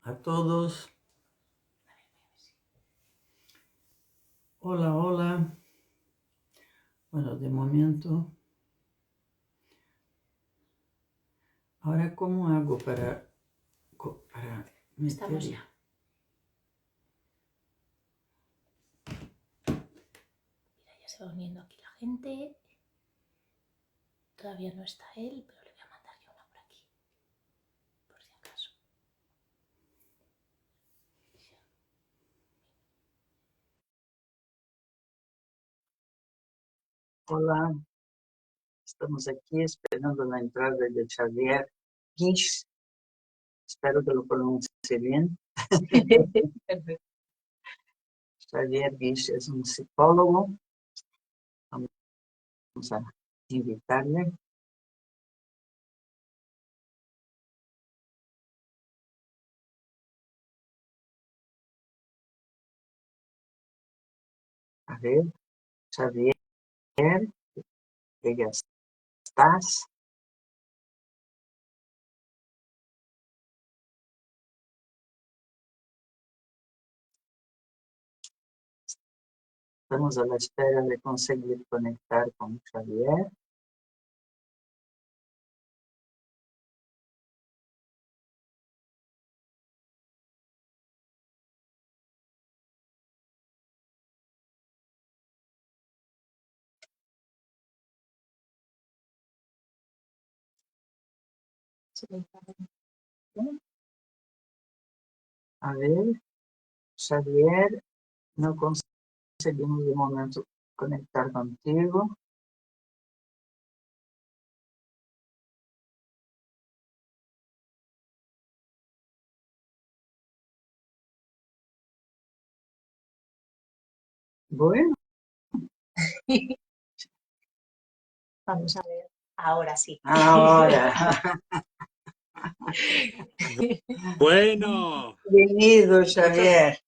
a todos. Hola, hola. Bueno, de momento. Ahora, ¿cómo hago para meter? Estamos ya. Mira, ya se va uniendo aquí la gente. Todavía no está él, pero le voy a mandar yo una por aquí. Por si acaso. Hola. Estamos aquí esperando la entrada de Xavier Guix. Espero que lo pronuncie bien. Xavier Guix es un psicólogo. Vamos a invitarle. A ver, Xavier, que ya estás. Estamos a la espera de conseguir conectar con Xavier. A ver, Xavier, no conseguimos de momento conectar contigo. Bueno. Vamos a ver. Ahora sí. Ahora. Bueno. Bienvenido, Xavier.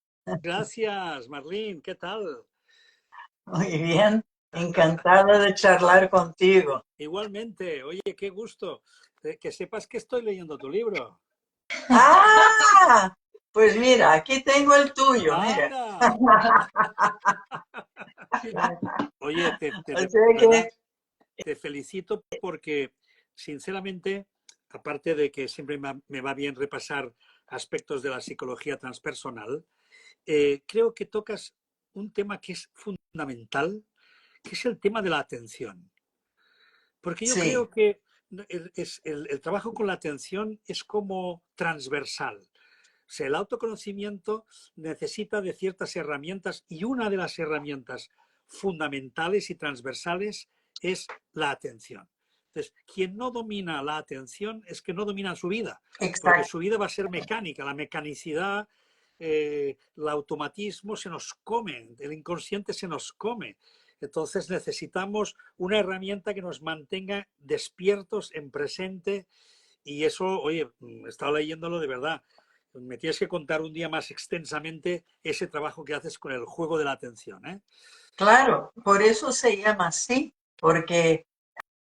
Gracias, Marlene. ¿Qué tal? Muy bien. Encantada de charlar contigo. Igualmente. Oye, qué gusto. Que sepas que estoy leyendo tu libro. ¡Ah! Pues mira, aquí tengo el tuyo, mira. ¡Anda! Oye, O sea que... te felicito porque, sinceramente, aparte de que siempre me va bien repasar aspectos de la psicología transpersonal, creo que tocas un tema que es fundamental, que es el tema de la atención. Porque yo Sí, creo que el trabajo con la atención es como transversal. O sea, el autoconocimiento necesita de ciertas herramientas y una de las herramientas fundamentales y transversales es la atención. Entonces, quien no domina la atención es que no domina su vida, porque exacto. su vida va a ser mecánica, la mecanicidad, el automatismo se nos come, el inconsciente se nos come. Entonces necesitamos una herramienta que nos mantenga despiertos en presente y eso, oye, he estado leyéndolo de verdad. Me tienes que contar un día más extensamente ese trabajo que haces con el juego de la atención, ¿eh? Claro, por eso se llama así, porque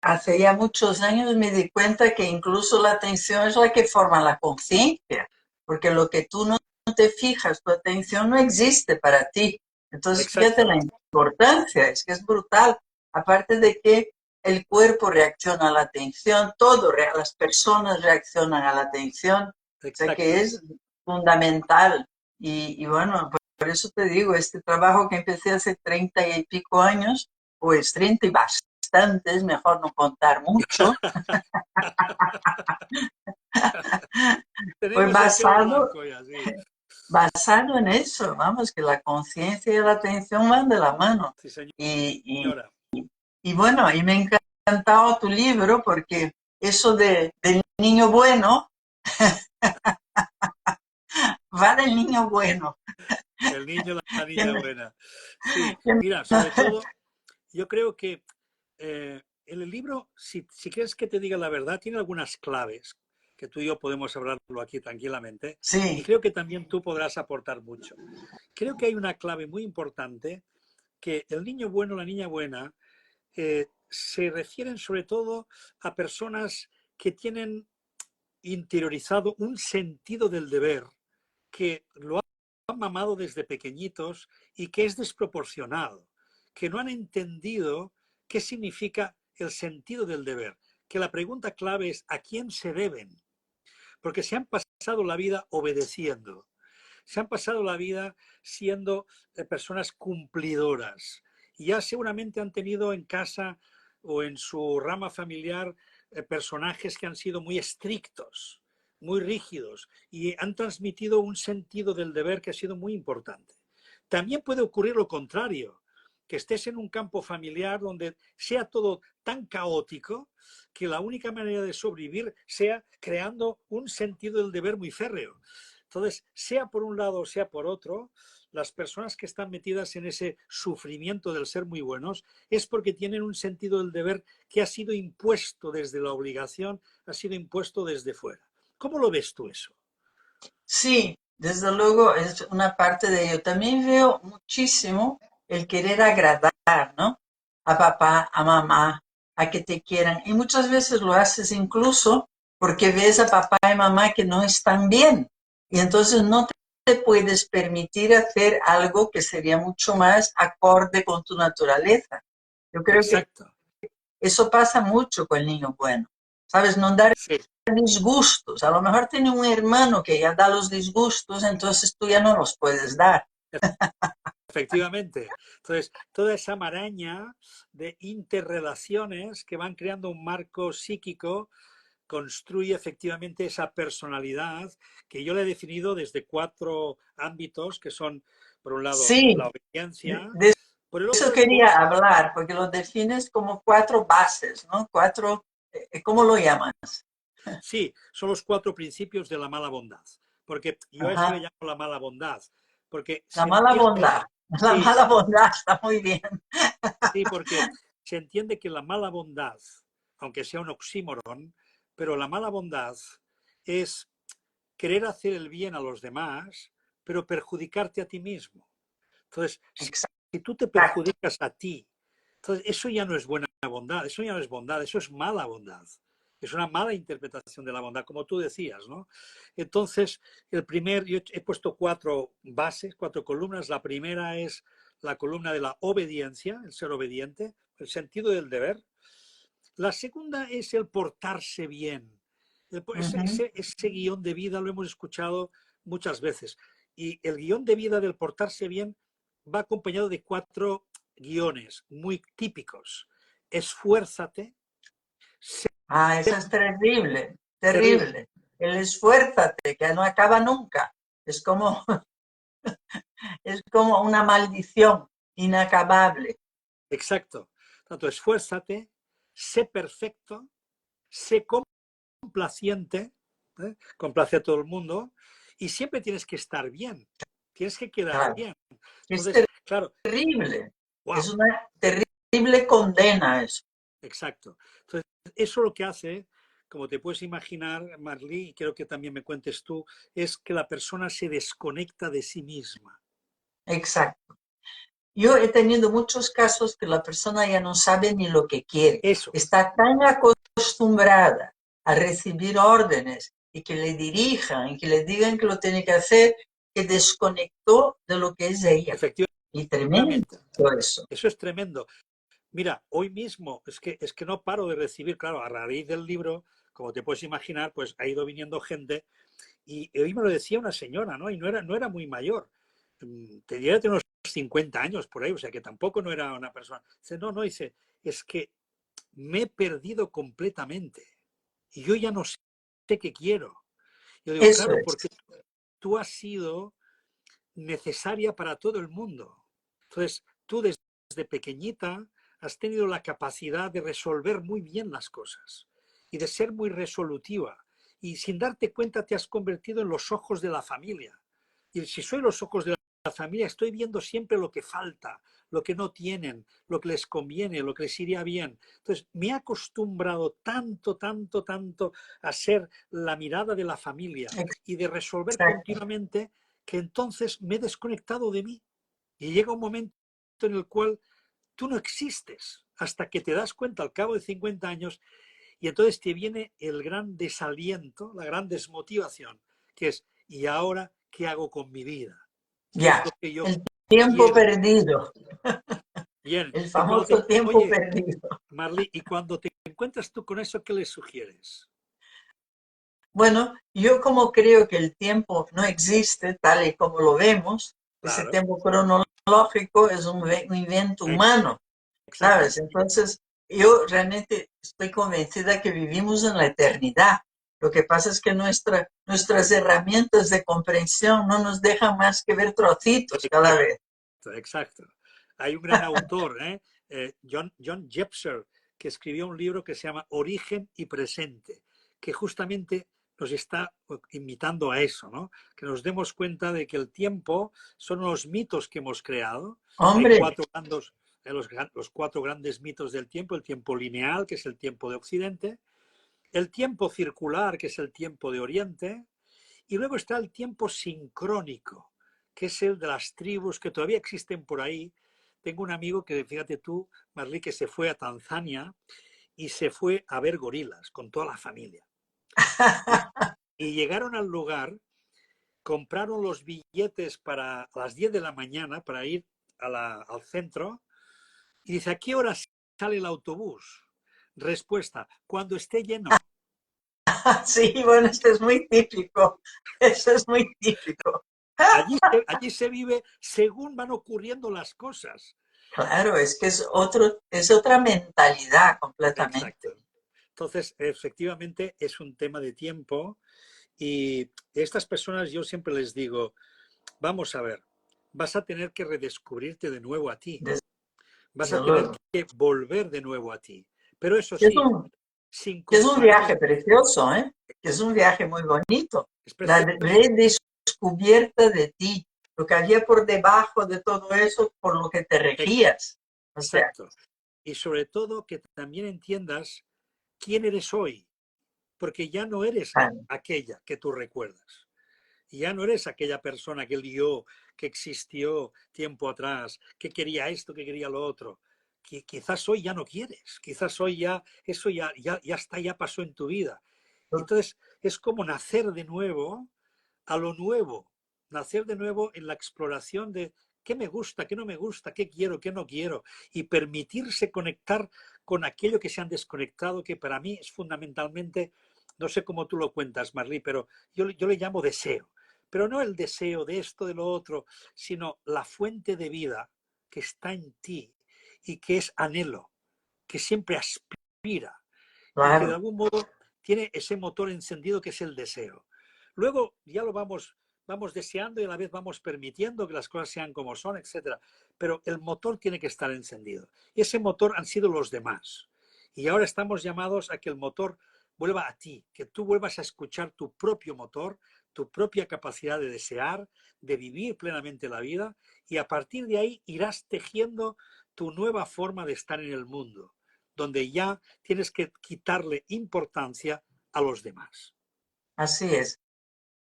hace ya muchos años me di cuenta que incluso la atención es la que forma la conciencia, porque lo que tú no te fijas, tu atención no existe para ti. Entonces, fíjate la Exacto. importancia, es que es brutal. Aparte de que el cuerpo reacciona a la atención, todo, las personas reaccionan a la atención, o sea que Exacto. es fundamental. Y bueno, por eso te digo, este trabajo que empecé hace 30 y pico años, pues 30 y bastantes, mejor no contar mucho, pues Tenemos el pelo blanco ya, sí. basado en eso, vamos, que la conciencia y la atención van de la mano. Sí, Y, y, señora. y bueno, y me ha encantado tu libro porque eso del niño bueno va del niño bueno. El niño, la niña buena. Sí, mira, sobre todo, yo creo que el libro, si quieres que te diga la verdad, tiene algunas claves que tú y yo podemos hablarlo aquí tranquilamente y Sí, creo que también tú podrás aportar mucho. Creo que hay una clave muy importante que el niño bueno, la niña buena, se refieren sobre todo a personas que tienen interiorizado un sentido del deber que lo han mamado desde pequeñitos y que es desproporcionado, que no han entendido qué significa el sentido del deber, que la pregunta clave es ¿a quién se deben? Porque se han pasado la vida obedeciendo, se han pasado la vida siendo personas cumplidoras y ya seguramente han tenido en casa o en su rama familiar personajes que han sido muy estrictos, muy rígidos y han transmitido un sentido del deber que ha sido muy importante. También puede ocurrir lo contrario, que estés en un campo familiar donde sea todo tan caótico que la única manera de sobrevivir sea creando un sentido del deber muy férreo. Entonces, sea por un lado o sea por otro, las personas que están metidas en ese sufrimiento del ser muy buenos es porque tienen un sentido del deber que ha sido impuesto desde la obligación, ha sido impuesto desde fuera. ¿Cómo lo ves tú eso? Sí, desde luego es una parte de ello. También veo muchísimo el querer agradar, ¿no? A papá, a mamá, a que te quieran. Y muchas veces lo haces incluso porque ves a papá y mamá que no están bien. Y entonces no te puedes permitir hacer algo que sería mucho más acorde con tu naturaleza. Yo creo que Exacto. eso pasa mucho con el niño bueno. ¿Sabes? No dar Sí. disgustos. A lo mejor tiene un hermano que ya da los disgustos, entonces tú ya no los puedes dar. Efectivamente. Entonces, toda esa maraña de interrelaciones que van creando un marco psíquico construye efectivamente esa personalidad que yo le he definido desde 4 ámbitos, que son, por un lado, Sí, la obediencia, de por el eso otro, el quería hablar, porque lo defines como 4 bases, ¿no? 4, ¿cómo lo llamas? sí, son los 4 principios de la mala bondad, porque yo a eso le Ajá. llamo la mala bondad, porque La se mala entiende, bondad. La sí, mala bondad está muy bien. sí, porque se entiende que la mala bondad, aunque sea un oxímoron, pero la mala bondad es querer hacer el bien a los demás, pero perjudicarte a ti mismo. Entonces, si tú te Exacto. perjudicas a ti, entonces eso ya no es buena bondad, eso ya no es bondad, eso es mala bondad. Es una mala interpretación de la bondad, como tú decías, ¿no? Entonces, yo he puesto 4 bases, 4 columnas. La primera es la columna de la obediencia, el ser obediente, el sentido del deber. La segunda es el portarse bien. Ujú. Ese guión de vida lo hemos escuchado muchas veces. Y el guión de vida del portarse bien va acompañado de 4 guiones muy típicos. Esfuérzate, sé Ah, eso es terrible, terrible. terrible. El esfuérzate, que no acaba nunca. Es como, es como una maldición inacabable. Exacto. Tanto esfuérzate, sé perfecto, sé complaciente, ¿eh? Complace a todo el mundo y siempre tienes que estar bien, tienes que quedar Claro. bien. Es Entonces, claro, terrible. Es wow, una terrible condena eso. exacto. Entonces, eso lo que hace, como te puedes imaginar, Marlí, y quiero que también me cuentes tú, es que la persona se desconecta de sí misma. Exacto. Yo he tenido muchos casos que la persona ya no sabe ni lo que quiere. Eso, Está tan acostumbrada a recibir órdenes y que le dirijan y que le digan que lo tiene que hacer, que desconectó de lo que es ella. Y tremendo efectivamente, eso. eso es tremendo. Mira, hoy mismo es que no paro de recibir, claro, a raíz del libro, como te puedes imaginar, pues ha ido viniendo gente y hoy me lo decía una señora, ¿no? Y no era muy mayor. Te diría de unos 50 años por ahí, o sea que tampoco no era una persona. Dice, no, no, dice, es que me he perdido completamente y yo ya no sé qué quiero. Yo digo, Eso claro, es. porque tú has sido necesaria para todo el mundo. Entonces, tú desde pequeñita has tenido la capacidad de resolver muy bien las cosas y de ser muy resolutiva. Y sin darte cuenta te has convertido en los ojos de la familia. Y si soy los ojos de la familia, estoy viendo siempre lo que falta, lo que no tienen, lo que les conviene, lo que les iría bien. Entonces, me he acostumbrado tanto, tanto, tanto a ser la mirada de la familia y de resolver Exacto. continuamente que entonces me he desconectado de mí. Y llega un momento en el cual tú no existes hasta que te das cuenta al cabo de 50 años y entonces te viene el gran desaliento, la gran desmotivación, que es, ¿y ahora qué hago con mi vida, qué es Ya, lo que yo el tiempo quiero. perdido, Bien, el y cuando te, famoso tiempo oye, perdido. Marley, y cuando te encuentras tú con eso, ¿qué le sugieres? Bueno, yo como creo que el tiempo no existe tal y como lo vemos, ese Claro, tiempo cronológico es un invento humano, ¿sabes? exactamente. Entonces, yo realmente estoy convencida que vivimos en la eternidad. Lo que pasa es que nuestras herramientas de comprensión no nos dejan más que ver trocitos cada Exacto, vez. exacto. Hay un gran autor, John Jepser, que escribió un libro que se llama Origen y Presente, que justamente nos está invitando a eso, ¿no? Que nos demos cuenta de que el tiempo son los mitos que hemos creado. Hay Hombre, los cuatro grandes mitos del tiempo: el tiempo lineal, que es el tiempo de Occidente; el tiempo circular, que es el tiempo de Oriente; y luego está el tiempo sincrónico, que es el de las tribus que todavía existen por ahí. Tengo un amigo que, fíjate tú, Marlí, que se fue a Tanzania y se fue a ver gorilas con toda la familia. Y, y llegaron al lugar, compraron los billetes para las 10 de la mañana para ir al centro, y dice: ¿a qué hora sale el autobús? Respuesta: cuando esté lleno. sí, bueno, esto es muy típico, eso es muy típico. Allí se vive según van ocurriendo las cosas. Claro, es que es otra mentalidad Exacto. completamente. Entonces, efectivamente, es un tema de tiempo, y estas personas yo siempre les digo: vamos a ver, vas a tener que redescubrirte de nuevo a ti, vas a Desde tener luego. que volver de nuevo a ti, pero eso Es sí, un, sin es un viaje compararte. precioso, ¿eh? Es un viaje muy bonito. Es La precioso. redescubierta de ti, lo que había por debajo de todo eso, por lo que te regías. O sea, Exacto. Y sobre todo que también entiendas quién eres hoy, porque ya no eres claro, aquella que tú recuerdas. Ya no eres aquella persona, aquel yo que existió tiempo atrás, que quería esto, que quería lo otro. Quizás hoy ya no quieres, quizás hoy ya eso ya está, ya pasó en tu vida. Entonces es como nacer de nuevo a lo nuevo, nacer de nuevo en la exploración de qué me gusta, qué no me gusta, qué quiero, qué no quiero, y permitirse conectar con aquello que se han desconectado, que para mí es fundamentalmente, no sé cómo tú lo cuentas, Marlí, pero yo le llamo deseo. Pero no el deseo de esto, de lo otro, sino la fuente de vida que está en ti y que es anhelo, que siempre aspira y que de claro. algún modo tiene ese motor encendido que es el deseo. Luego ya lo vamos deseando y a la vez vamos permitiendo que las cosas sean como son, etcétera. Pero el motor tiene que estar encendido. Y ese motor han sido los demás. Y ahora estamos llamados a que el motor vuelva a ti, que tú vuelvas a escuchar tu propio motor, tu propia capacidad de desear, de vivir plenamente la vida, y a partir de ahí irás tejiendo tu nueva forma de estar en el mundo, donde ya tienes que quitarle importancia a los demás. Así es.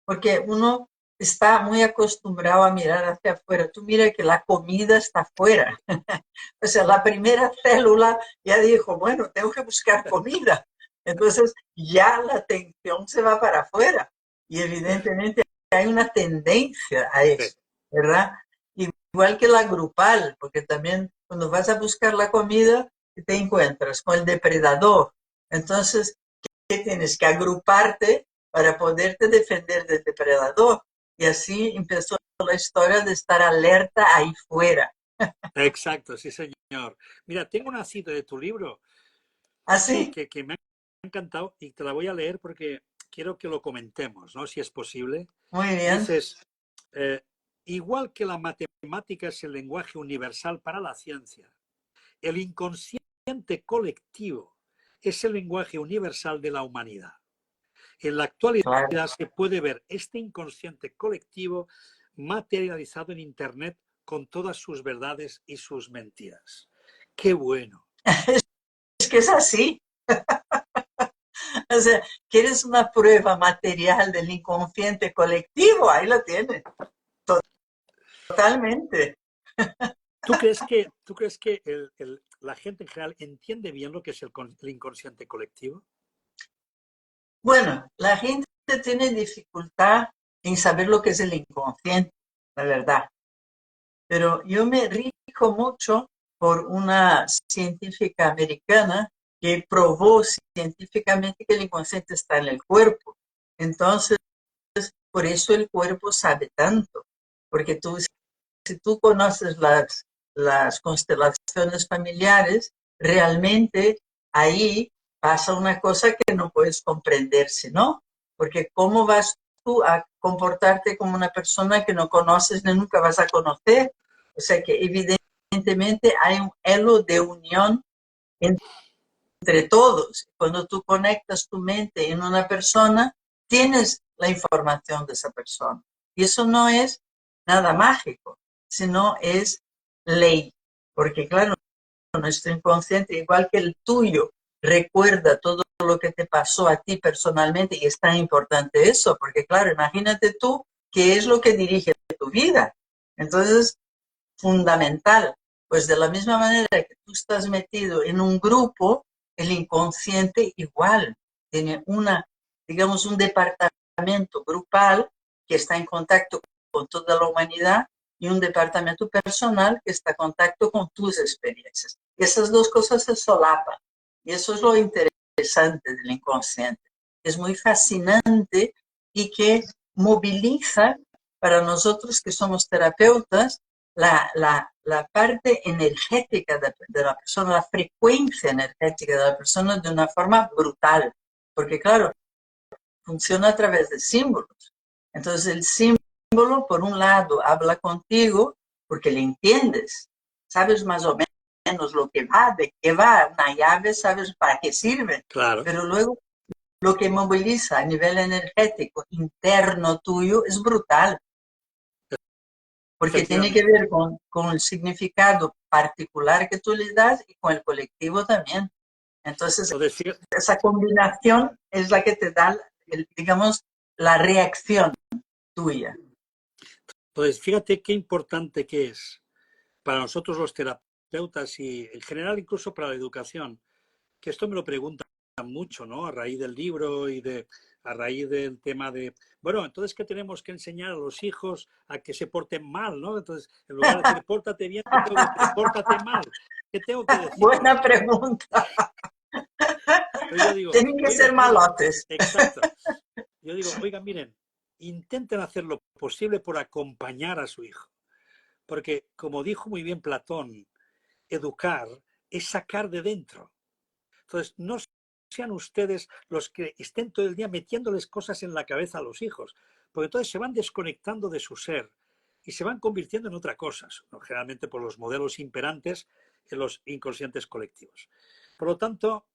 Porque uno está muy acostumbrado a mirar hacia afuera. Tú mira que la comida está afuera. O sea, la primera célula ya dijo, bueno, tengo que buscar comida. Entonces ya la atención se va para afuera. Y evidentemente hay una tendencia a Sí, eso, ¿verdad? Igual que la grupal, porque también cuando vas a buscar la comida, te encuentras con el depredador. Entonces, ¿qué tienes? Que agruparte para poderte defender del depredador. Y así empezó la historia de estar alerta ahí fuera. exacto, sí, señor. Mira, tengo una cita de tu libro, sí, Así, que me ha encantado, y te la voy a leer porque quiero que lo comentemos, ¿no? Si es posible. muy bien. Dices, eh, igual que la matemática es el lenguaje universal para la ciencia, el inconsciente colectivo es el lenguaje universal de la humanidad. En la actualidad Claro. se puede ver este inconsciente colectivo materializado en Internet con todas sus verdades y sus mentiras. Qué bueno. Es que es así. O sea, ¿quieres una prueba material del inconsciente colectivo? Ahí lo tienes. Totalmente. ¿Tú crees que la gente en general entiende bien lo que es el inconsciente colectivo? Bueno, la gente tiene dificultad en saber lo que es el inconsciente, la verdad. Pero yo me rijo mucho por una científica americana que probó científicamente que el inconsciente está en el cuerpo. Entonces, por eso el cuerpo sabe tanto, porque si tú conoces las constelaciones familiares, realmente ahí pasa una cosa que no puedes comprender, si no, porque ¿cómo vas tú a comportarte como una persona que no conoces ni nunca vas a conocer? O sea que evidentemente hay un elo de unión entre todos. Cuando tú conectas tu mente en una persona, tienes la información de esa persona. Y eso no es nada mágico, sino es ley. Porque claro, nuestro inconsciente, igual que el tuyo, recuerda todo lo que te pasó a ti personalmente y es tan importante eso, porque claro, imagínate tú qué es lo que dirige tu vida. Entonces, fundamental. Pues de la misma manera que tú estás metido en un grupo, el inconsciente igual tiene digamos, un departamento grupal que está en contacto con toda la humanidad y un departamento personal que está en contacto con tus experiencias. Esas dos cosas se solapan y eso es lo interesante del inconsciente. Es muy fascinante y que moviliza para nosotros que somos terapeutas la parte energética de la persona, la frecuencia energética de la persona de una forma brutal. Porque claro, funciona a través de símbolos. Entonces el símbolo, por un lado, habla contigo porque le entiendes, sabes más o menos lo que va, de qué va, una llave, sabes para qué sirve, Claro, pero luego lo que moviliza a nivel energético interno tuyo es brutal porque tiene que efectivamente. ver con el significado particular que tú le das y con el colectivo también. Entonces, Entonces, fíjate, esa combinación es la que te da, digamos, la reacción tuya. entonces, fíjate qué importante que es para nosotros los terapeutas y en general incluso para la educación, que esto me lo preguntan mucho, ¿no? A raíz del libro y a raíz del tema de, bueno, entonces, ¿qué tenemos que enseñar a los hijos a que se porten mal, ¿no? Entonces, en lugar de decir, pórtate bien, te tengo que decir, pórtate mal. ¿Qué tengo que decirles? Buena pregunta. Entonces yo digo, Tienen que oigan, ser miren, malotes. exacto. Yo digo, oigan, miren, intenten hacer lo posible por acompañar a su hijo. Porque, como dijo muy bien Platón, educar es sacar de dentro. Entonces, no sean ustedes los que estén todo el día metiéndoles cosas en la cabeza a los hijos, porque entonces se van desconectando de su ser y se van convirtiendo en otra cosa, ¿no? Generalmente por los modelos imperantes en los inconscientes colectivos. Por lo tanto,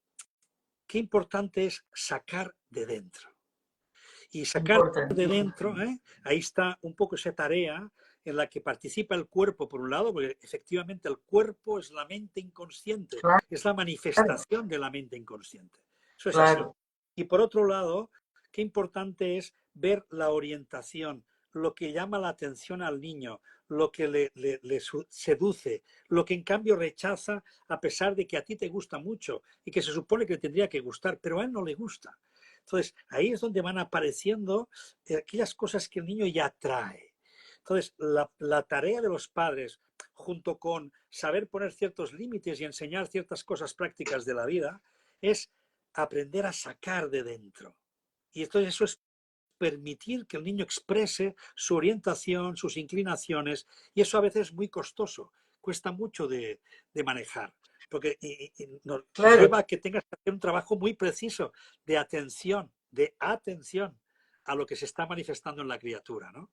qué importante es sacar de dentro. Y sacar de Importantísimo. dentro, ahí está un poco esa tarea en la que participa el cuerpo, por un lado, porque efectivamente el cuerpo es la mente inconsciente, Claro, es la manifestación de la mente inconsciente. Eso es así. claro. Y por otro lado, qué importante es ver la orientación, lo que llama la atención al niño, lo que le seduce, lo que en cambio rechaza a pesar de que a ti te gusta mucho y que se supone que tendría que gustar, pero a él no le gusta. Entonces, ahí es donde van apareciendo aquellas cosas que el niño ya trae. Entonces, la tarea de los padres, junto con saber poner ciertos límites y enseñar ciertas cosas prácticas de la vida, es aprender a sacar de dentro. Y entonces eso es permitir que el niño exprese su orientación, sus inclinaciones, y eso a veces es muy costoso, cuesta mucho de manejar, porque nos Claro, lleva a que tengas que hacer un trabajo muy preciso de atención a lo que se está manifestando en la criatura, ¿no?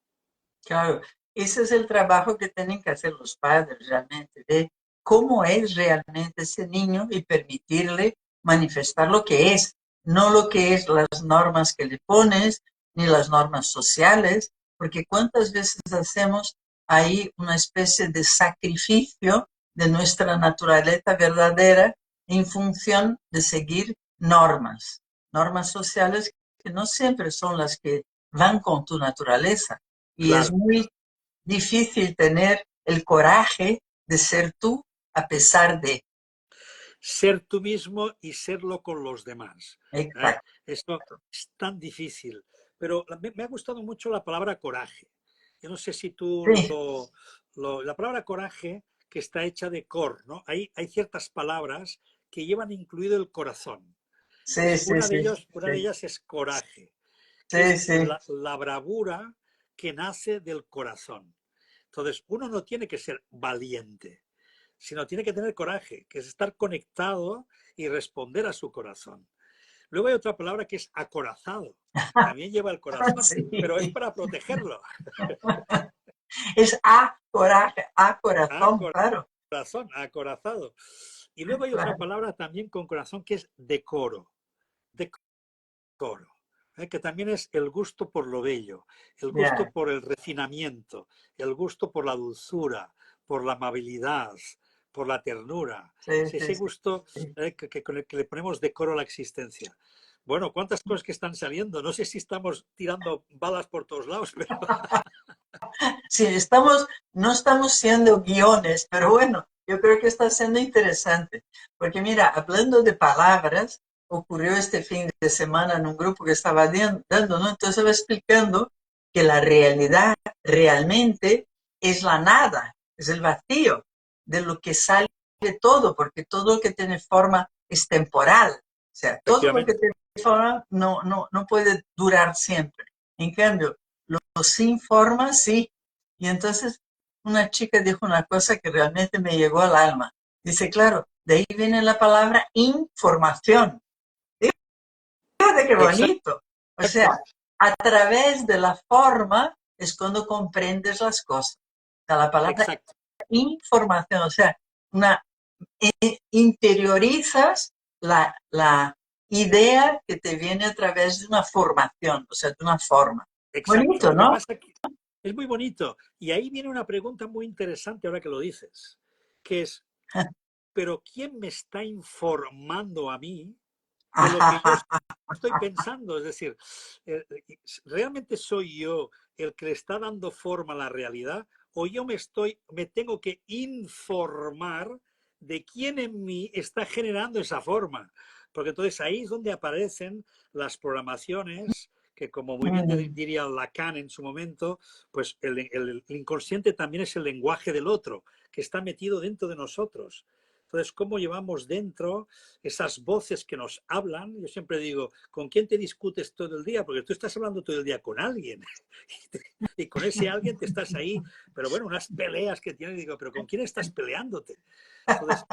claro. Ese es el trabajo que tienen que hacer los padres realmente, de cómo es realmente ese niño y permitirle manifestar lo que es, no lo que es las normas que le pones, ni las normas sociales, porque cuántas veces hacemos ahí una especie de sacrificio de nuestra naturaleza verdadera en función de seguir normas sociales que no siempre son las que van con tu naturaleza. Y es Claro, muy difícil tener el coraje de ser tú a pesar de. ser tú mismo y serlo con los demás. ¿Eh? Exacto. Esto es tan difícil, Pero me ha gustado mucho la palabra coraje. Yo no sé si tú Sí, la palabra coraje que está hecha de cor, ¿no? Hay ciertas palabras que llevan incluido el corazón. sí, Entonces, sí, sí, una de ellas es coraje, que sí, es sí. la bravura que nace del corazón. Entonces, uno no tiene que ser valiente, sino tiene que tener coraje, que es estar conectado y responder a su corazón. Luego hay otra palabra que es acorazado. También lleva el corazón, pero es Sí. para protegerlo. Es a corazón, claro, Corazón, acorazado. Y luego hay otra claro. palabra también con corazón que es decoro. Decoro. Que también es el gusto por lo bello, el gusto Ya, por el refinamiento, el gusto por la dulzura, por la amabilidad, por la ternura. sí, Es sí, ese sí, gusto sí. con el que le ponemos decoro a la existencia. Bueno, cuántas cosas que están saliendo. No sé si estamos tirando balas por todos lados, pero Sí, no estamos siendo guiones, pero bueno, yo creo que está siendo interesante. Porque mira, hablando de palabras, ocurrió este fin de semana en un grupo que estaba dando, ¿no? Entonces estaba explicando que la realidad realmente es la nada, es el vacío, de lo que sale todo, porque todo lo que tiene forma es temporal. O sea, todo lo que efectivamente. tiene forma no puede durar siempre. En cambio, lo sin forma sí. Y entonces una chica dijo una cosa que realmente me llegó al alma. Dice, claro, de ahí viene la palabra información. Fíjate qué bonito. O sea, Exacto, a través de la forma es cuando comprendes las cosas. O sea, la palabra exacto. información, o sea, una, interiorizas la idea que te viene a través de una formación, o sea, de una forma. Exacto. Bonito, Lo que ¿no? pasa es que es muy bonito. Y ahí viene una pregunta muy interesante ahora que lo dices, que es, ¿pero quién me está informando a mí de lo que yo estoy pensando? Es decir, eh, ¿realmente soy yo el que le está dando forma a la realidad? ¿O yo me tengo que informar de quién en mí está generando esa forma? Porque entonces ahí es donde aparecen las programaciones que, como muy bien Mm, diría Lacan en su momento, pues el inconsciente también es el lenguaje del otro, que está metido dentro de nosotros. Entonces, ¿cómo llevamos dentro esas voces que nos hablan? Yo siempre digo, ¿con quién te discutes todo el día? Porque tú estás hablando todo el día con alguien y con ese alguien te estás ahí, pero bueno, unas peleas que tienes, digo, pero ¿con quién estás peleándote? Entonces,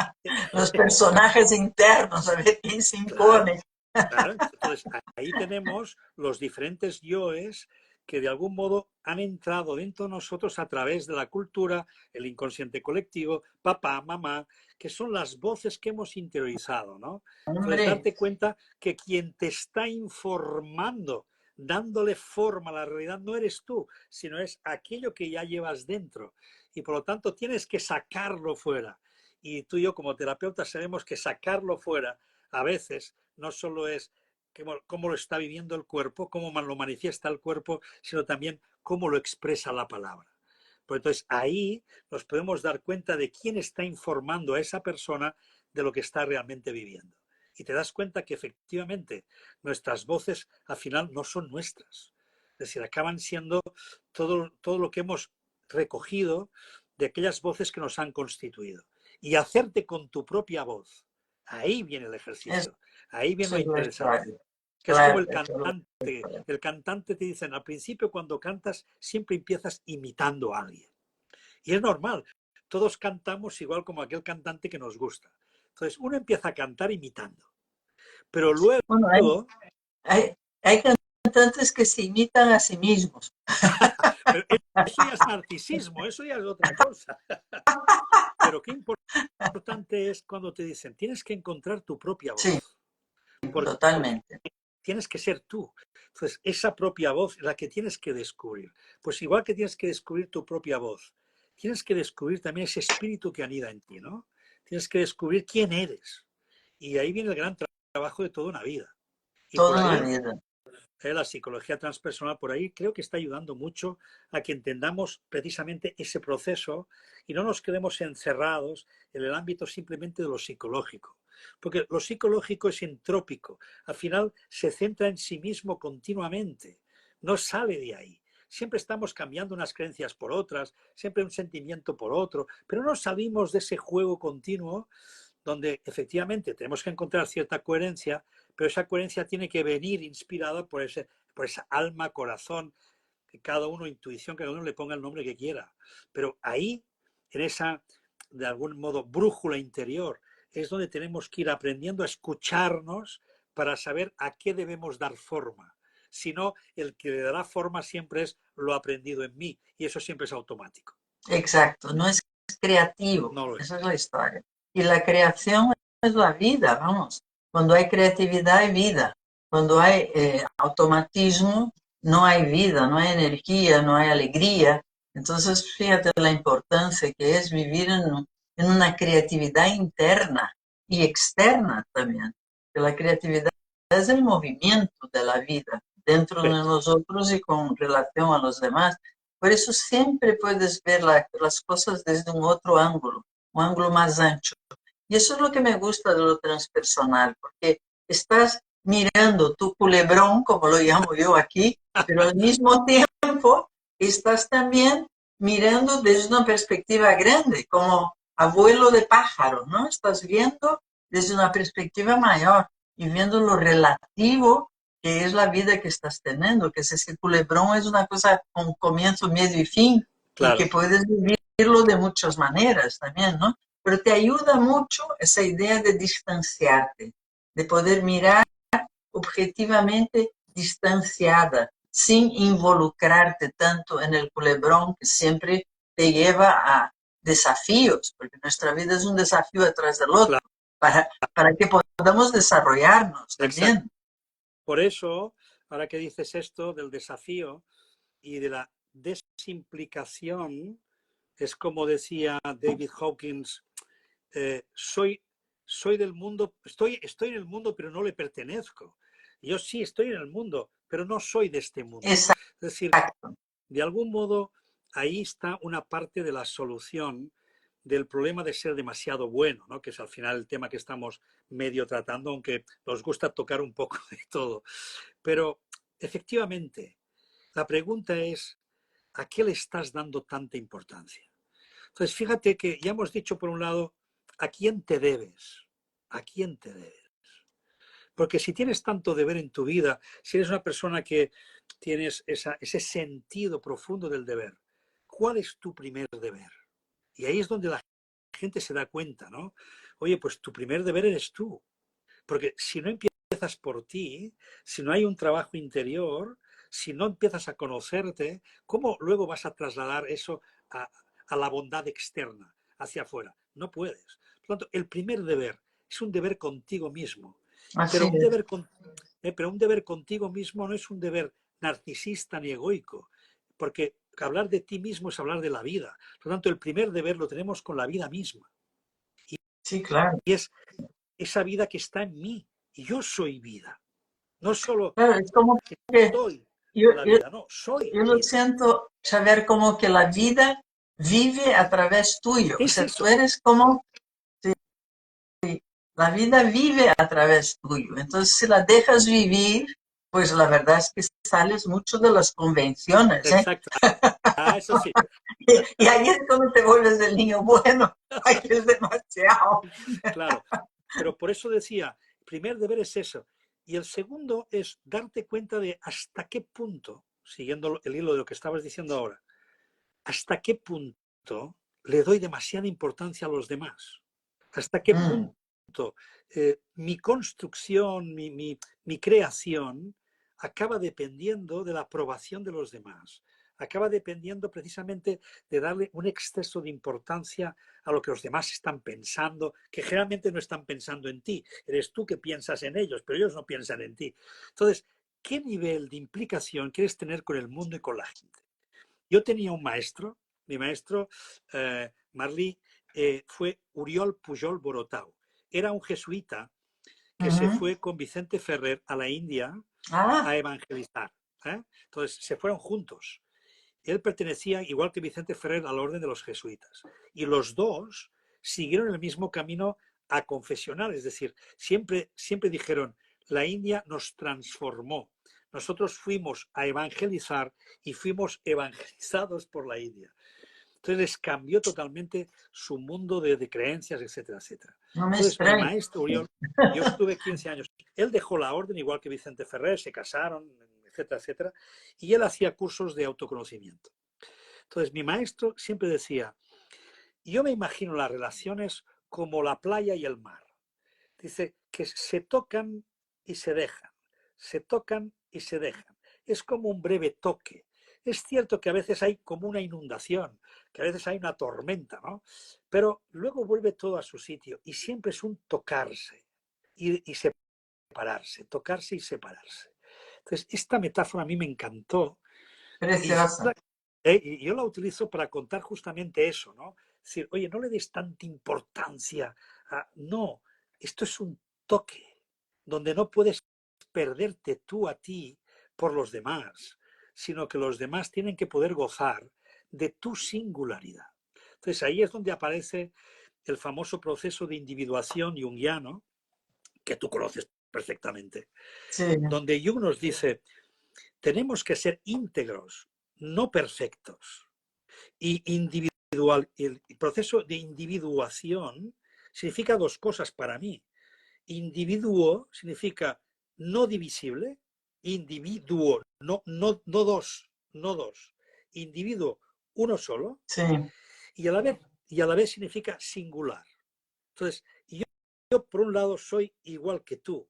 los personajes internos, a ver quién se claro, impone. claro. Entonces, ahí tenemos los diferentes yoes que de algún modo han entrado dentro de nosotros a través de la cultura, el inconsciente colectivo, papá, mamá, que son las voces que hemos interiorizado, ¿no? Entonces, Hombre, darte cuenta que quien te está informando, dándole forma a la realidad, no eres tú, sino es aquello que ya llevas dentro. Y por lo tanto, tienes que sacarlo fuera. Y tú y yo, como terapeutas, sabemos que sacarlo fuera a veces no solo es cómo lo está viviendo el cuerpo, cómo lo manifiesta el cuerpo, sino también cómo lo expresa la palabra. Pues entonces ahí nos podemos dar cuenta de quién está informando a esa persona de lo que está realmente viviendo. Y te das cuenta que efectivamente nuestras voces al final no son nuestras. Es decir, acaban siendo todo lo que hemos recogido de aquellas voces que nos han constituido. Y hacerte con tu propia voz. Ahí viene el eso ejercicio. Ahí viene lo es la interesante. historia. Que es como Claro, el eso es la cantante. historia. El cantante te dicen, al principio cuando cantas siempre empiezas imitando a alguien. Y es normal. Todos cantamos igual como aquel cantante que nos gusta. Entonces uno empieza a cantar imitando. Pero Bueno, luego, hay cantantes que se imitan a sí mismos. pero eso ya es narcisismo, eso ya es otra cosa. Pero qué importante es cuando te dicen, tienes que encontrar tu propia Sí, voz. Porque totalmente. tienes que ser tú. Entonces, esa propia voz es la que tienes que descubrir. Pues igual que tienes que descubrir tu propia voz, tienes que descubrir también ese espíritu que anida en ti, ¿no? Tienes que descubrir quién eres. Y ahí viene el gran trabajo de toda una vida. Y por Toda una ahí vida. la psicología transpersonal por ahí creo que está ayudando mucho a que entendamos precisamente ese proceso y no nos quedemos encerrados en el ámbito simplemente de lo psicológico. Porque lo psicológico es entrópico, al final se centra en sí mismo continuamente. no sale de ahí. Siempre estamos cambiando unas creencias por otras, siempre un sentimiento por otro, pero no salimos de ese juego continuo donde efectivamente tenemos que encontrar cierta coherencia, pero esa coherencia tiene que venir inspirada por esa alma, corazón, que cada uno, intuición, que cada uno le ponga el nombre que quiera. Pero ahí, en esa, de algún modo, brújula interior, es donde tenemos que ir aprendiendo a escucharnos para saber a qué debemos dar forma. Si no, el que le dará forma siempre es lo aprendido en mí, y eso siempre es automático. Exacto, no es creativo, No lo es. esa es la historia. Y la creación es la vida, vamos. Cuando hay creatividad hay vida. Cuando hay automatismo, no hay vida, no hay energía, no hay alegría. Entonces, fíjate la importancia que es vivir en una creatividad interna y externa también. Que la creatividad es el movimiento de la vida dentro de Sí, nosotros y con relación a los demás. Por eso siempre puedes ver las cosas desde un ángulo más ancho. Y eso es lo que me gusta de lo transpersonal, porque estás mirando tu culebrón, como lo llamo yo aquí, pero al mismo tiempo estás también mirando desde una perspectiva grande, como abuelo de pájaro, ¿no? Estás viendo desde una perspectiva mayor y viendo lo relativo que es la vida que estás teniendo, que ese culebrón es una cosa con comienzo, medio y fin, y que claro. puedes vivirlo de muchas maneras también, ¿no? Pero te ayuda mucho esa idea de distanciarte, de poder mirar objetivamente distanciada, sin involucrarte tanto en el culebrón que siempre te lleva a desafíos, porque nuestra vida es un desafío atrás del otro, Claro, para que podamos desarrollarnos exacto. también. Por eso, ahora que dices esto del desafío y de la desimplicación, es como decía David Hawkins, soy, soy del mundo, estoy en el mundo, pero no le pertenezco. Yo sí estoy en el mundo, pero no soy de este mundo. Exacto. Es decir, de algún modo, ahí está una parte de la solución del problema de ser demasiado bueno, ¿no? Que es al final el tema que estamos medio tratando, aunque nos gusta tocar un poco de todo. Pero efectivamente, la pregunta es, ¿a qué le estás dando tanta importancia? Entonces, fíjate que ya hemos dicho, por un lado, ¿a quién te debes? ¿A quién te debes? Porque si tienes tanto deber en tu vida, si eres una persona que tienes ese sentido profundo del deber, ¿cuál es tu primer deber? Y ahí es donde la gente se da cuenta, ¿no? Oye, pues tu primer deber eres tú. Porque si no empiezas por ti, si no hay un trabajo interior, si no empiezas a conocerte, ¿cómo luego vas a trasladar eso a la bondad externa, hacia afuera? No puedes. Por lo tanto, el primer deber es un deber contigo mismo. Así Pero un es. deber, pero un deber contigo mismo no es un deber narcisista ni egoico, porque hablar de ti mismo es hablar de la vida. Por lo tanto, el primer deber lo tenemos con la vida misma. Sí, claro. Y es esa vida que está en mí. Y yo soy vida. No solo Claro, es como que estoy yo, en la yo, vida, no, soy yo lo vida. siento saber como que la vida vive a través tuyo. O Es sea, tú eso, eres como la vida vive a través tuyo. Entonces, si la dejas vivir, pues la verdad es que sales mucho de las convenciones, ¿eh? exacto. Ah, eso sí, Y ahí es cuando te vuelves el niño bueno. Ay, que es demasiado. claro. Pero por eso decía, el primer deber es eso. Y el segundo es darte cuenta de hasta qué punto, siguiendo el hilo de lo que estabas diciendo ahora, hasta qué punto le doy demasiada importancia a los demás. Hasta qué Mm, punto mi construcción, mi creación acaba dependiendo de la aprobación de los demás. Acaba dependiendo precisamente de darle un exceso de importancia a lo que los demás están pensando, que generalmente no están pensando en ti. Eres tú que piensas en ellos, pero ellos no piensan en ti. Entonces, ¿qué nivel de implicación quieres tener con el mundo y con la gente? Yo tenía un maestro, mi maestro, Marlí, fue Uriol Pujol Borotau. Era un jesuita que se ujú. fue con Vicente Ferrer a la India Ah, a evangelizar. ¿Eh? Entonces se fueron juntos. Él pertenecía, igual que Vicente Ferrer, a la orden de los jesuitas. Y los dos siguieron el mismo camino a confesional, es decir, siempre dijeron, la India nos transformó, nosotros fuimos a evangelizar y fuimos evangelizados por la India. Entonces les cambió totalmente su mundo de creencias, etcétera, etcétera. No me Entonces mi extraña. maestro Uriol, yo estuve 15 años, él dejó la orden igual que Vicente Ferrer, se casaron, etcétera, etcétera, y él hacía cursos de autoconocimiento. Entonces mi maestro siempre decía, yo me imagino las relaciones como la playa y el mar. Dice que se tocan y se dejan, se tocan y se dejan. Es como un breve toque. Es cierto que a veces hay como una inundación, que a veces hay una tormenta, ¿no? Pero luego vuelve todo a su sitio y siempre es un tocarse y separarse, tocarse y separarse. Entonces, esta metáfora a mí me encantó y Preciosa. y yo la utilizo para contar justamente eso, ¿no? Es decir, oye, no le des tanta importancia a... No, esto es un toque donde no puedes perderte tú a ti por los demás, sino que los demás tienen que poder gozar de tu singularidad. Entonces ahí es donde aparece el famoso proceso de individuación junguiano, que tú conoces perfectamente, Sí, donde Jung nos dice, tenemos que ser íntegros, no perfectos. Y el proceso de individuación significa dos cosas para mí. Individuo significa no divisible, individuo, no dos, no dos. Individuo, uno solo, sí, y a la vez significa singular. Entonces, yo por un lado soy igual que tú,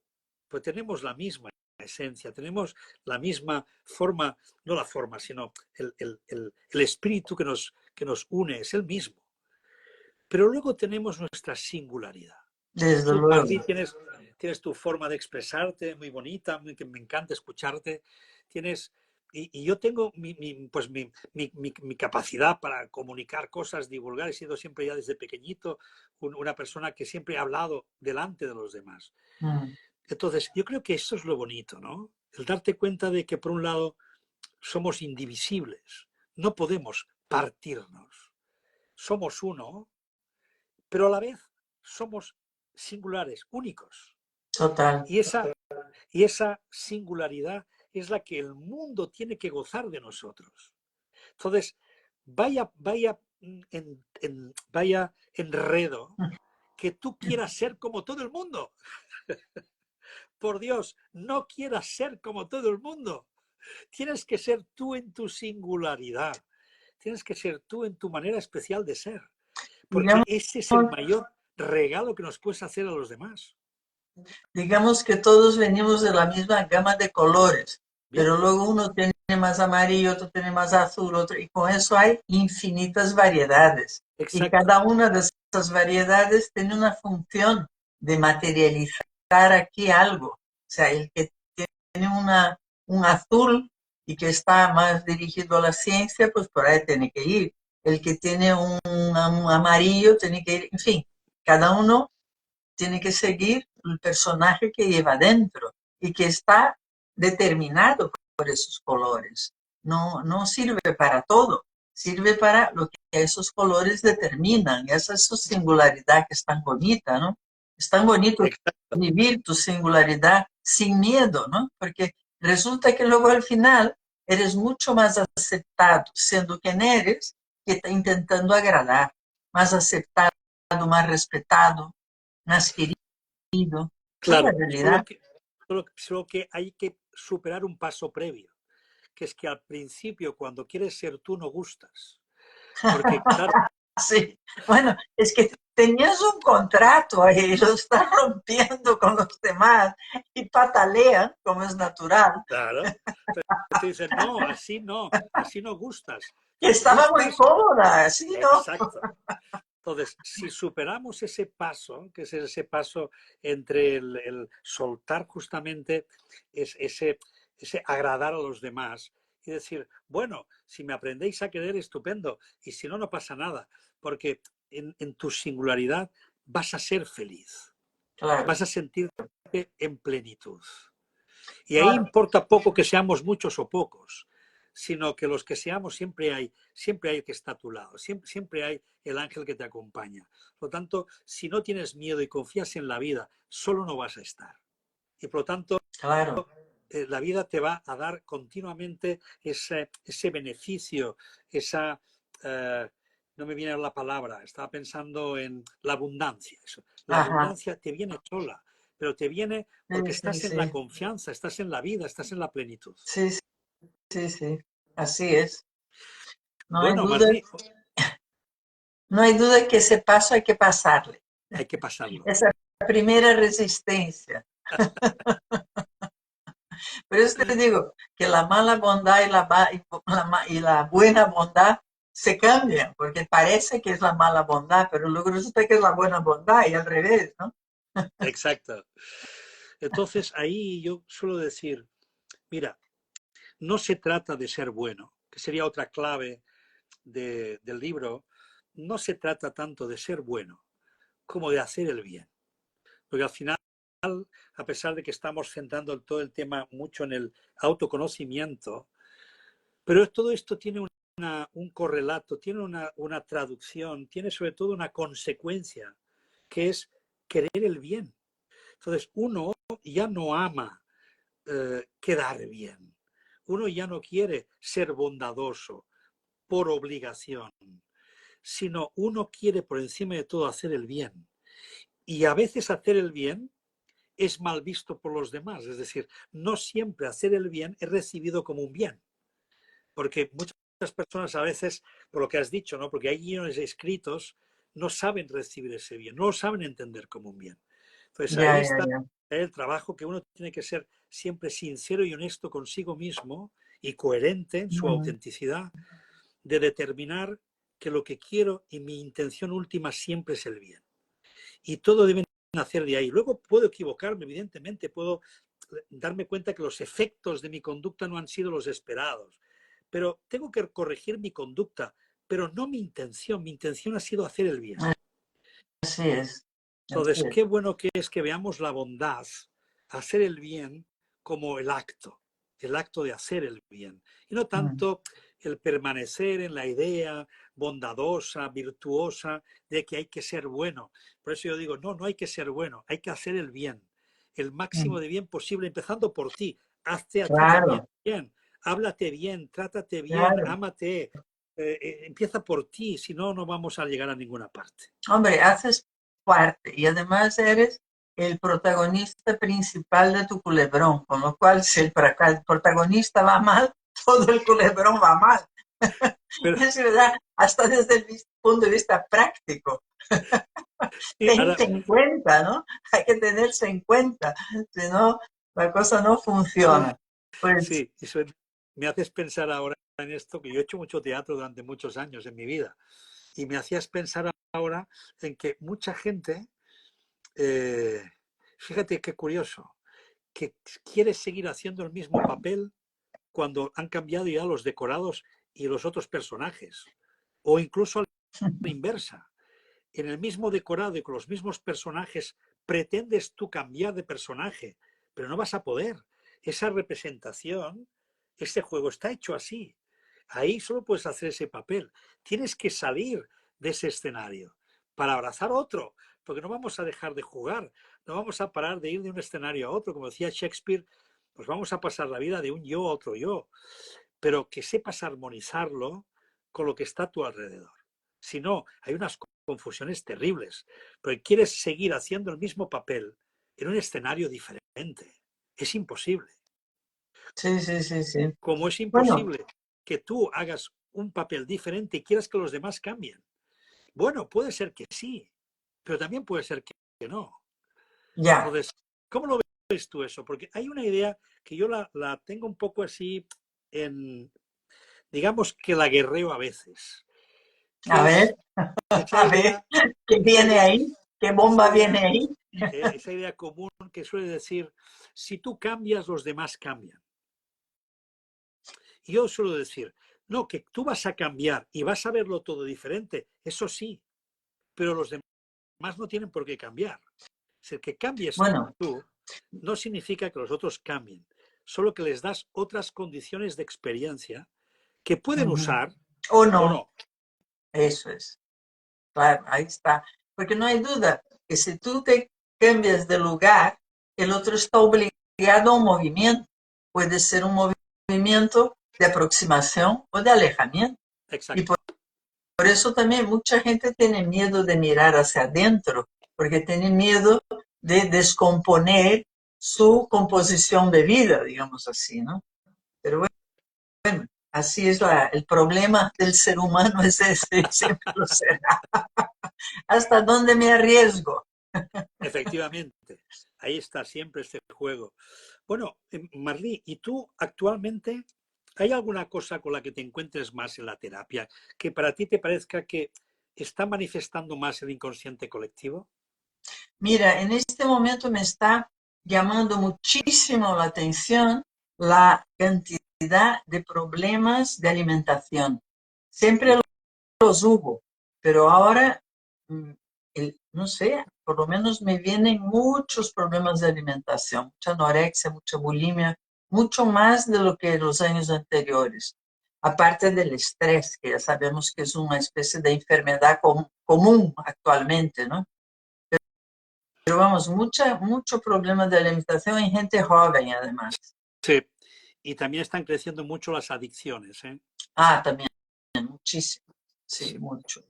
pues tenemos la misma esencia, tenemos la misma forma, no la forma, sino el espíritu que nos une, es el mismo. Pero luego tenemos nuestra singularidad. desde Tú, luego. Martí, tienes tu forma de expresarte muy bonita, que me encanta escucharte. Tienes, y yo tengo pues mi capacidad para comunicar cosas, divulgar. He sido siempre ya desde pequeñito una persona que siempre ha hablado delante de los demás. Mm. Entonces, yo creo que eso es lo bonito, ¿no? El darte cuenta de que, por un lado, somos indivisibles, no podemos partirnos, somos uno, pero a la vez somos singulares, únicos. Total. Y esa singularidad es la que el mundo tiene que gozar de nosotros. Entonces, vaya enredo que tú quieras ser como todo el mundo. Por Dios, no quieras ser como todo el mundo. Tienes que ser tú en tu singularidad. Tienes que ser tú en tu manera especial de ser. Porque Digamos, ese es el mayor regalo que nos puedes hacer a los demás. digamos que todos venimos de la misma gama de colores, Bien, pero luego uno tiene más amarillo, otro tiene más azul, otro, y con eso hay infinitas variedades. Y exacto. cada una de esas variedades tiene una función de materializar aquí algo. O sea, el que tiene un azul y que está más dirigido a la ciencia, pues por ahí tiene que ir. El que tiene un amarillo tiene que ir, en fin, cada uno tiene que seguir el personaje que lleva dentro y que está determinado por esos colores. No, no sirve para todo, sirve para lo que esos colores determinan. Y esa es su singularidad que es tan bonita, ¿no? Es tan bonito Exacto. vivir tu singularidad sin miedo, ¿no? Porque resulta que luego al final eres mucho más aceptado siendo quien eres que intentando agradar, más aceptado, más respetado, más querido. Esa es la Claro, realidad. solo que hay que superar un paso previo, que es que al principio, cuando quieres ser tú, no gustas. Porque, claro, Sí, bueno, es que tenías un contrato ahí, lo estás rompiendo con los demás y patalean, como es natural, claro, te dicen, no, así no gustas. que Entonces, estaba muy gustas, cómoda, ¿sí, no? exacto. Entonces, si superamos ese paso, que es ese paso entre el soltar justamente ese agradar a los demás y decir, bueno, si me aprendéis a querer, estupendo, y si no, no pasa nada, porque en tu singularidad vas a ser feliz, Claro, vas a sentirte en plenitud. Y ahí claro, importa poco que seamos muchos o pocos, sino que los que seamos siempre hay el que está a tu lado, siempre hay el ángel que te acompaña. Por lo tanto, si no tienes miedo y confías en la vida, solo no vas a estar. Y por lo tanto, claro. la vida te va a dar continuamente ese beneficio, esa... no me viene la palabra, estaba pensando en la abundancia. La Ajá. abundancia te viene sola, pero te viene Sí, porque sí, estás en la sí. confianza, estás en la vida, estás en la plenitud. Sí, sí, sí, sí. Así es. No hay Bueno, duda, Marlene, no hay duda que ese paso hay que pasarle. hay que pasarlo. Esa primera resistencia. Pero eso te digo, que la mala bondad y la buena bondad se cambian, porque parece que es la mala bondad, pero luego resulta que es la buena bondad y al revés, ¿no? Exacto. Entonces ahí yo suelo decir, mira, no se trata de ser bueno, que sería otra clave del libro, no se trata tanto de ser bueno como de hacer el bien. Porque al final, a pesar de que estamos centrando todo el tema mucho en el autoconocimiento, pero todo esto tiene un correlato, tiene una traducción, tiene sobre todo una consecuencia, que es querer el bien. Entonces, uno ya no ama quedar bien. Uno ya no quiere ser bondadoso por obligación, sino uno quiere por encima de todo hacer el bien. Y a veces hacer el bien es mal visto por los demás. Es decir, no siempre hacer el bien es recibido como un bien. Porque muchas personas a veces, por lo que has dicho, ¿no? Porque hay guiones escritos, no saben recibir ese bien, no lo saben entender como un bien. Entonces Ya, ahí ya, está ya. el trabajo que uno tiene que ser siempre sincero y honesto consigo mismo y coherente en su Mm. autenticidad de determinar que lo que quiero y mi intención última siempre es el bien. Y todo debe nacer de ahí. Luego puedo equivocarme, evidentemente, puedo darme cuenta que los efectos de mi conducta no han sido los esperados, pero tengo que corregir mi conducta, pero no mi intención. Mi intención ha sido hacer el bien. Así es, así Entonces, es. qué bueno que es que veamos la bondad, hacer el bien como el acto de hacer el bien, y no Mm. tanto el permanecer en la idea bondadosa, virtuosa, de que hay que ser bueno. Por eso yo digo, no, no hay que ser bueno, hay que hacer el bien, el máximo Mm. de bien posible, empezando por ti. Hazte a ti también Claro, bien, háblate bien, trátate bien, claro. ámate, empieza por ti, si no, no vamos a llegar a ninguna parte. Hombre, haces parte y además eres el protagonista principal de tu culebrón, con lo cual si el protagonista va mal, todo el culebrón va mal. Pero Es verdad, hasta desde el punto de vista práctico. sí, ahora, Tense en cuenta, ¿no? Hay que tenerse en cuenta, si no, la cosa no funciona. Pues, sí, eso me haces pensar ahora en esto, que yo he hecho mucho teatro durante muchos años en mi vida, y me hacías pensar ahora en que mucha gente, eh, fíjate qué curioso, que quiere seguir haciendo el mismo papel cuando han cambiado ya los decorados y los otros personajes, o incluso a la inversa. En el mismo decorado y con los mismos personajes pretendes tú cambiar de personaje, pero no vas a poder. Esa representación, ese juego está hecho así. Ahí solo puedes hacer ese papel. Tienes que salir de ese escenario para abrazar otro, porque no vamos a dejar de jugar, no vamos a parar de ir de un escenario a otro. Como decía Shakespeare, pues vamos a pasar la vida de un yo a otro yo, pero que sepas armonizarlo con lo que está a tu alrededor. Si no, hay unas confusiones terribles, porque quieres seguir haciendo el mismo papel en un escenario diferente. Es imposible. sí, sí, sí, sí. Como es Bueno, imposible que tú hagas un papel diferente y quieras que los demás cambien. Bueno, puede ser que sí, pero también puede ser que no. ya, Entonces, ¿cómo lo ves tú eso? Porque hay una idea que yo la tengo un poco así en, digamos que la guerreo a veces, a que ver, es esa a ver, idea, ¿qué esa viene idea, ahí? ¿Qué esa bomba viene idea, ahí? esa idea común que suele decir, si tú cambias, los demás cambian. Y yo suelo decir, no, que tú vas a cambiar y vas a verlo todo diferente, eso sí, pero los demás no tienen por qué cambiar. Es el que cambies Bueno, tú no significa que los otros cambien, solo que les das otras condiciones de experiencia que pueden ujú. usar O o no, no. eso es, claro, ahí está. Porque no hay duda que si tú te cambias de lugar, el otro está obligado a un movimiento. puede ser un movimiento de aproximación o de alejamiento. Y Exacto. por eso también mucha gente tiene miedo de mirar hacia adentro, porque tiene miedo de descomponer su composición de vida, digamos así, ¿no? Pero bueno, así es el problema del ser humano, es ese, siempre lo será. ¿Hasta dónde me arriesgo? Efectivamente, ahí está siempre este juego. Bueno, Marlí, ¿y tú actualmente hay alguna cosa con la que te encuentres más en la terapia que para ti te parezca que está manifestando más el inconsciente colectivo? Mira, en este momento me está llamando muchísimo la atención la cantidad de problemas de alimentación. Siempre los hubo, pero ahora, no sé, por lo menos me vienen muchos problemas de alimentación, mucha anorexia, mucha bulimia, mucho más de lo que en los años anteriores. Aparte del estrés, que ya sabemos que es una especie de enfermedad común actualmente, ¿no? Pero vamos, mucho problema de alimentación en gente joven, además. Sí, y también están creciendo mucho las adicciones, ¿eh? Ah, también, muchísimo. Sí, Sí. mucho,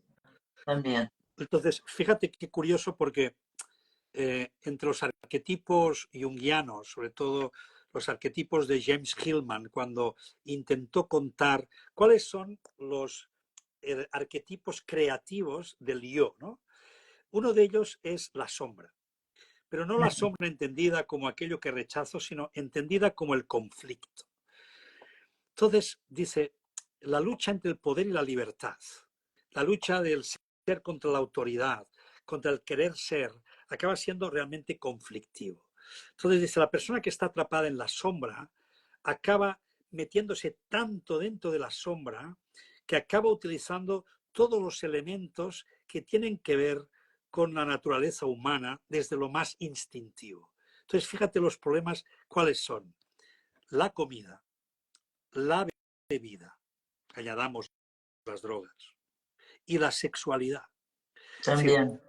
también. Entonces, fíjate qué curioso porque entre los arquetipos junguianos, sobre todo los arquetipos de James Hillman, cuando intentó contar cuáles son los arquetipos creativos del yo, ¿no? Uno de ellos es la sombra, pero no la sombra entendida como aquello que rechazo, sino entendida como el conflicto. Entonces, dice, la lucha entre el poder y la libertad, la lucha del ser contra la autoridad, contra el querer ser, acaba siendo realmente conflictivo. Entonces, dice, la persona que está atrapada en la sombra acaba metiéndose tanto dentro de la sombra que acaba utilizando todos los elementos que tienen que ver con la naturaleza humana desde lo más instintivo. Entonces, fíjate los problemas cuáles son. La comida, la bebida, añadamos las drogas, y la sexualidad. Es decir, También.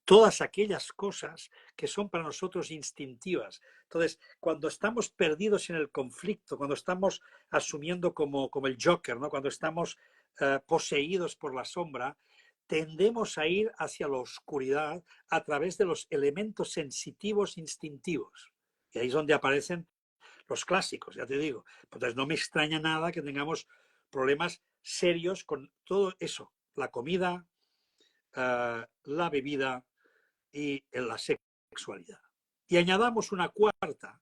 todas aquellas cosas que son para nosotros instintivas. Entonces, cuando estamos perdidos en el conflicto, cuando estamos asumiendo como el Joker, ¿no? Cuando estamos poseídos por la sombra, tendemos a ir hacia la oscuridad a través de los elementos sensitivos instintivos. Y ahí es donde aparecen los clásicos, ya te digo. Entonces, no me extraña nada que tengamos problemas serios con todo eso, la comida, la bebida y la sexualidad. Y añadamos una cuarta,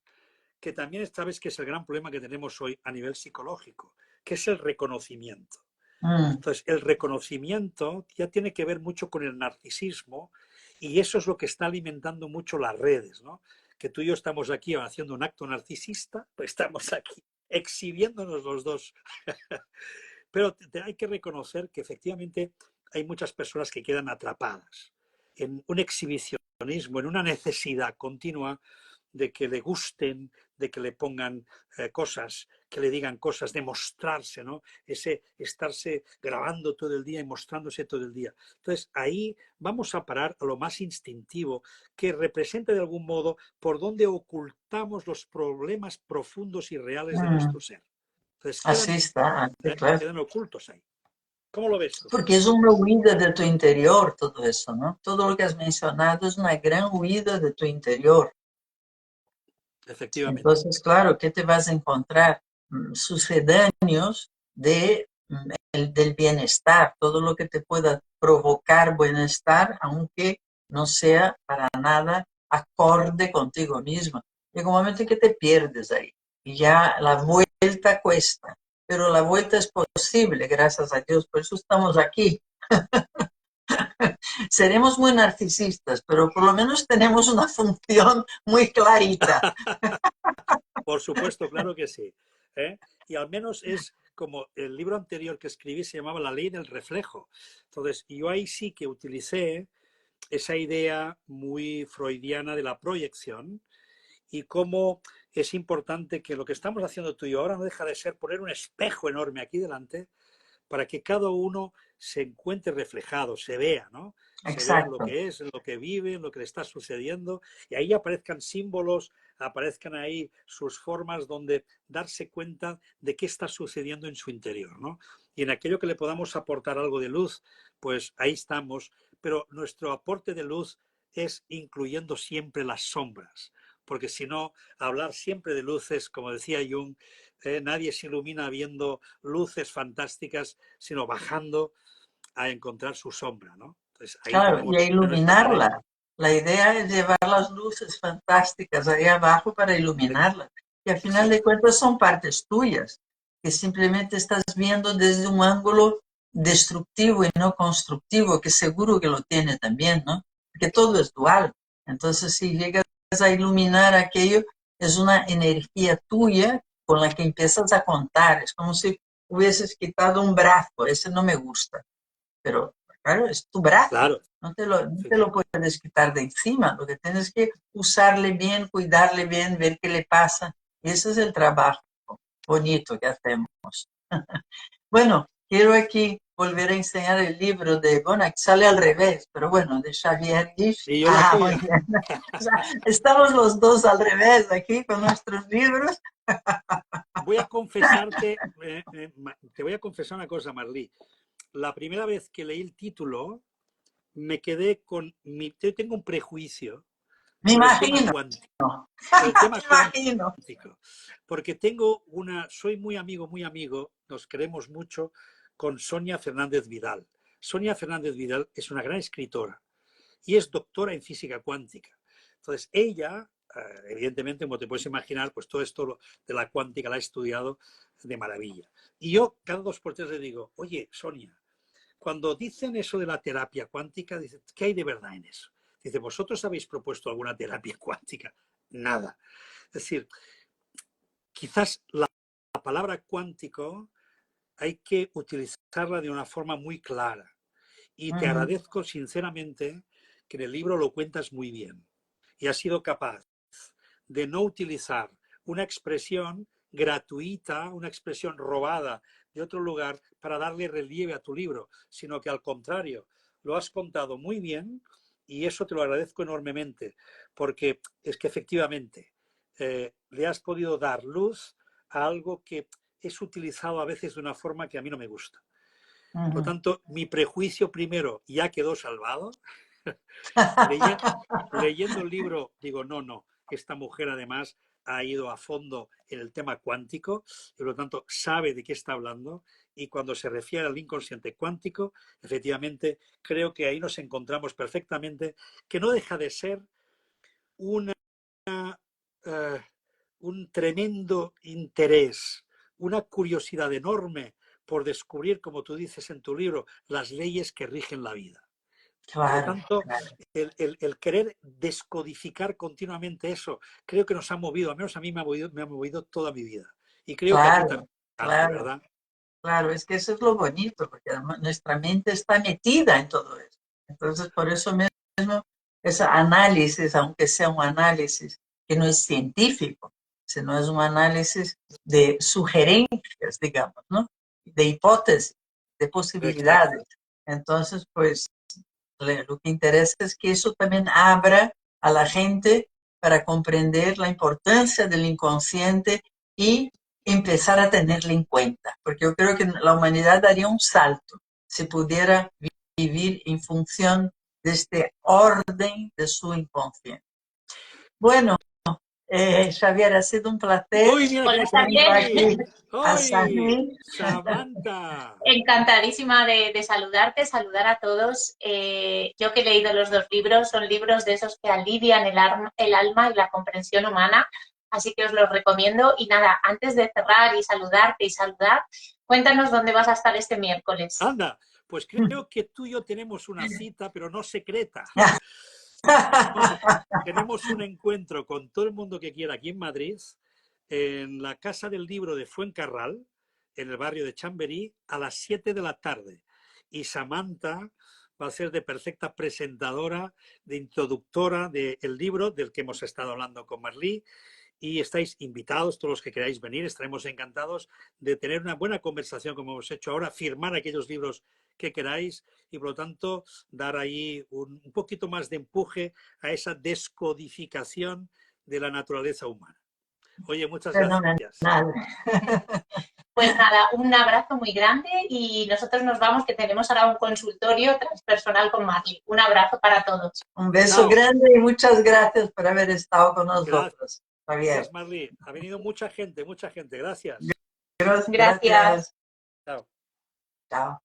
que también sabes que es el gran problema que tenemos hoy a nivel psicológico, que es el reconocimiento. Mm, Entonces, el reconocimiento ya tiene que ver mucho con el narcisismo y eso es lo que está alimentando mucho las redes, ¿no? Que tú y yo estamos aquí haciendo un acto narcisista, pues estamos aquí exhibiéndonos los dos. Pero hay que reconocer que efectivamente hay muchas personas que quedan atrapadas en un exhibicionismo, en una necesidad continua de que le gusten, de que le pongan cosas, que le digan cosas, de mostrarse, ¿no? Ese estarse grabando todo el día y mostrándose todo el día. Entonces, ahí vamos a parar a lo más instintivo, que representa de algún modo por donde ocultamos los problemas profundos y reales de mm. nuestro ser. Entonces, Así está, sí, claro. quedan ocultos ahí. ¿Cómo lo ves tú? Porque es una huida de tu interior todo eso, ¿no? Todo lo que has mencionado es una gran huida de tu interior. Efectivamente. Entonces, claro, ¿qué te vas a encontrar? Sucedáneos del bienestar, todo lo que te pueda provocar bienestar, aunque no sea para nada acorde contigo misma. Llega un momento que te pierdes ahí y ya la vuelta cuesta, pero la vuelta es posible, gracias a Dios, por eso estamos aquí. Seremos muy narcisistas, pero por lo menos tenemos una función muy clarita. Por supuesto, claro que sí. ¿Eh? Y al menos es como el libro anterior que escribí se llamaba La ley del reflejo. Entonces, yo ahí sí que utilicé esa idea muy freudiana de la proyección y cómo es importante que lo que estamos haciendo tú y yo ahora no deja de ser poner un espejo enorme aquí delante para que cada uno se encuentre reflejado, se vea, ¿no? Se vea en lo Exacto. que es, en lo que vive, en lo que le está sucediendo, y ahí aparezcan símbolos, aparezcan ahí sus formas donde darse cuenta de qué está sucediendo en su interior, ¿no? Y en aquello que le podamos aportar algo de luz, pues ahí estamos, pero nuestro aporte de luz es incluyendo siempre las sombras, porque si no, hablar siempre de luces, como decía Jung, nadie se ilumina viendo luces fantásticas, sino bajando a encontrar su sombra, ¿no? Entonces ahí Claro, tenemos y a nuestra tarea. iluminarla. La idea es llevar las luces fantásticas ahí abajo para iluminarla. Y al final de Exacto. cuentas son partes tuyas, que simplemente estás viendo desde un ángulo destructivo y no constructivo, que seguro que lo tiene también, ¿no? Porque todo es dual. Entonces, si llegas a iluminar aquello, es una energía tuya con la que empiezas a contar. Es como si hubieses quitado un brazo, ese no me gusta, pero claro, es tu brazo, Claro. no Sí, te lo puedes quitar de encima, lo que tienes que usarle bien, cuidarle bien, ver qué le pasa, y ese es el trabajo bonito que hacemos. Bueno, quiero aquí volver a enseñar el libro de, bueno, aquí sale al revés, pero bueno, de Xavier Guiche. y yo la Ah, muy tuya. bien. O sea, estamos los dos al revés aquí con nuestros libros. Voy a confesarte, te voy a confesar una cosa, Marlí. La primera vez que leí el título, me quedé con yo tengo un prejuicio Me por el tema imagino, cuántico, por el tema me imagino. cuántico, porque soy muy amigo, nos queremos mucho con Sonia Fernández Vidal. Sonia Fernández Vidal es una gran escritora y es doctora en física cuántica. Entonces, ella, evidentemente, como te puedes imaginar, pues todo esto de la cuántica la ha estudiado de maravilla. Y yo cada 2 por 3 le digo, oye, Sonia, cuando dicen eso de la terapia cuántica, dicen, ¿qué hay de verdad en eso? Dice, ¿vosotros habéis propuesto alguna terapia cuántica? Nada. Es decir, quizás la palabra cuántico hay que utilizarla de una forma muy clara. Y te Ujú, agradezco sinceramente que en el libro lo cuentas muy bien. Y has sido capaz de no utilizar una expresión gratuita, una expresión robada de otro lugar para darle relieve a tu libro, sino que al contrario, lo has contado muy bien y eso te lo agradezco enormemente, porque es que efectivamente le has podido dar luz a algo que es utilizado a veces de una forma que a mí no me gusta. Por lo ujú. tanto, mi prejuicio primero ya quedó salvado. Leye- Leyendo el libro, digo, no, esta mujer además ha ido a fondo en el tema cuántico y por lo tanto sabe de qué está hablando y cuando se refiere al inconsciente cuántico, efectivamente creo que ahí nos encontramos perfectamente, que no deja de ser una, eh, un tremendo interés, una curiosidad enorme por descubrir, como tú dices en tu libro, las leyes que rigen la vida. Por lo Claro, tanto, claro, el querer descodificar continuamente eso, creo que nos ha movido, al menos a mí me ha movido toda mi vida. Y creo que a ti claro, también, claro. ¿verdad? Claro, es que eso es lo bonito, porque nuestra mente está metida en todo eso. Entonces, por eso mismo, ese análisis, aunque sea un análisis que no es científico, sino es un análisis de sugerencias, digamos, ¿no? De hipótesis, de Exacto. posibilidades. Entonces, pues, lo que interesa es que eso también abra a la gente para comprender la importancia del inconsciente y empezar a tenerlo en cuenta, porque yo creo que la humanidad daría un salto si pudiera vivir en función de este orden de su inconsciente. Bueno, Xavier, ha sido un placer. ¡Uy, mira quién Hola, está Tengo Xavier. aquí! aquí a ¡Uy! Sami. ¡Samantha! Encantadísima de saludarte, saludar a todos. Yo que he leído los dos libros, son libros de esos que alivian el alma y la comprensión humana, así que os los recomiendo. Y nada, antes de cerrar y saludarte y saludar, cuéntanos dónde vas a estar este miércoles. Anda, pues creo que tú y yo tenemos una cita, pero no secreta. Tenemos un encuentro con todo el mundo que quiera aquí en Madrid, en la Casa del Libro de Fuencarral, en el barrio de Chamberí, a las 7 de la tarde. Y Samantha va a ser de perfecta presentadora, de introductora del libro del que hemos estado hablando con Marlí. y estáis invitados, todos los que queráis venir, estaremos encantados de tener una buena conversación como hemos hecho ahora, firmar aquellos libros que queráis y por lo tanto dar ahí un poquito más de empuje a esa descodificación de la naturaleza humana. Oye, muchas gracias. Pues nada, un abrazo muy grande y nosotros nos vamos, que tenemos ahora un consultorio transpersonal con Marley. Un abrazo para todos. Un beso grande y muchas gracias por haber estado con nosotros, Javier. Gracias, Marley. Ha venido mucha gente, mucha gente. Gracias. Gracias. Chao. Chao.